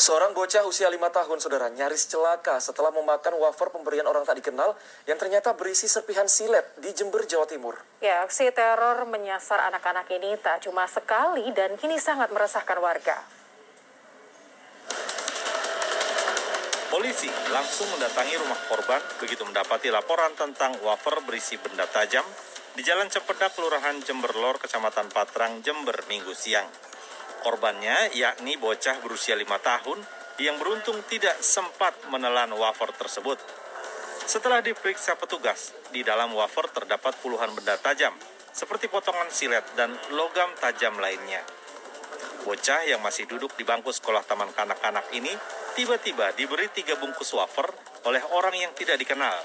Seorang bocah usia 5 tahun, saudara, nyaris celaka setelah memakan wafer pemberian orang tak dikenal yang ternyata berisi serpihan silet di Jember, Jawa Timur. Ya, aksi teror menyasar anak-anak ini tak cuma sekali dan kini sangat meresahkan warga. Polisi langsung mendatangi rumah korban begitu mendapati laporan tentang wafer berisi benda tajam di Jalan Cempedak, Kelurahan Jember Lor, Kecamatan Patrang, Jember, Minggu siang. Korbannya yakni bocah berusia 5 tahun yang beruntung tidak sempat menelan wafer tersebut. Setelah diperiksa petugas, di dalam wafer terdapat puluhan benda tajam seperti potongan silet dan logam tajam lainnya. Bocah yang masih duduk di bangku sekolah taman kanak-kanak ini tiba-tiba diberi 3 bungkus wafer oleh orang yang tidak dikenal.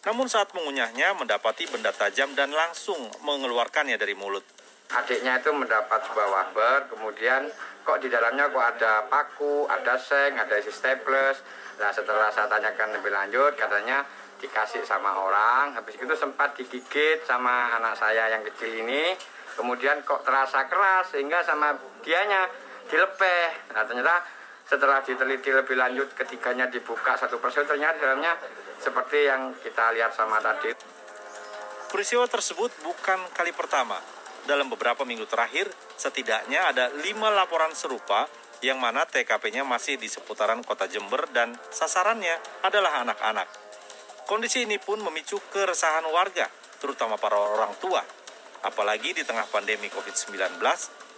Namun saat mengunyahnya mendapati benda tajam dan langsung mengeluarkannya dari mulut. Adiknya itu mendapat sebuah wafer, kemudian kok di dalamnya kok ada paku, ada seng, ada isi staples. Nah, setelah saya tanyakan lebih lanjut, katanya dikasih sama orang, habis itu sempat digigit sama anak saya yang kecil ini, kemudian kok terasa keras sehingga sama dianya dilepeh. Nah, ternyata setelah diteliti lebih lanjut, ketiganya dibuka satu persatu, ternyata dalamnya seperti yang kita lihat sama tadi. Peristiwa tersebut bukan kali pertama. Dalam beberapa minggu terakhir, setidaknya ada 5 laporan serupa yang mana TKP-nya masih di seputaran kota Jember dan sasarannya adalah anak-anak. Kondisi ini pun memicu keresahan warga, terutama para orang tua. Apalagi di tengah pandemi COVID-19,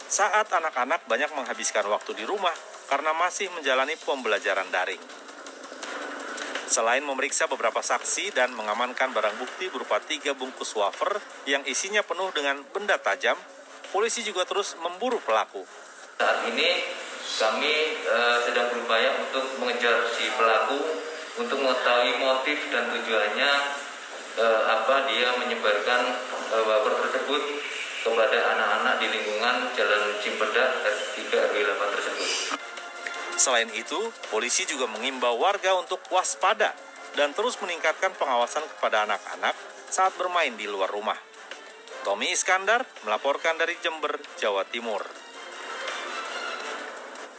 saat anak-anak banyak menghabiskan waktu di rumah karena masih menjalani pembelajaran daring. Selain memeriksa beberapa saksi dan mengamankan barang bukti berupa 3 bungkus wafer yang isinya penuh dengan benda tajam, polisi juga terus memburu pelaku. Saat ini kami sedang berupaya untuk mengejar si pelaku untuk mengetahui motif dan tujuannya apa dia menyebarkan wafer tersebut kepada anak-anak di lingkungan Jalan Cempedak RT 3 RW 8 tersebut. Selain itu, polisi juga mengimbau warga untuk waspada dan terus meningkatkan pengawasan kepada anak-anak saat bermain di luar rumah. Tommy Iskandar melaporkan dari Jember, Jawa Timur.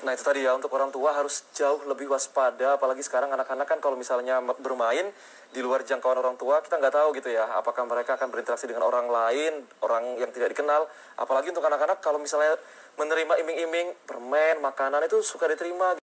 Nah, itu tadi ya, untuk orang tua harus jauh lebih waspada, apalagi sekarang anak-anak kan kalau misalnya bermain di luar jangkauan orang tua, kita nggak tahu gitu ya, apakah mereka akan berinteraksi dengan orang lain, orang yang tidak dikenal. Apalagi untuk anak-anak kalau misalnya menerima iming-iming permen, makanan itu suka diterima.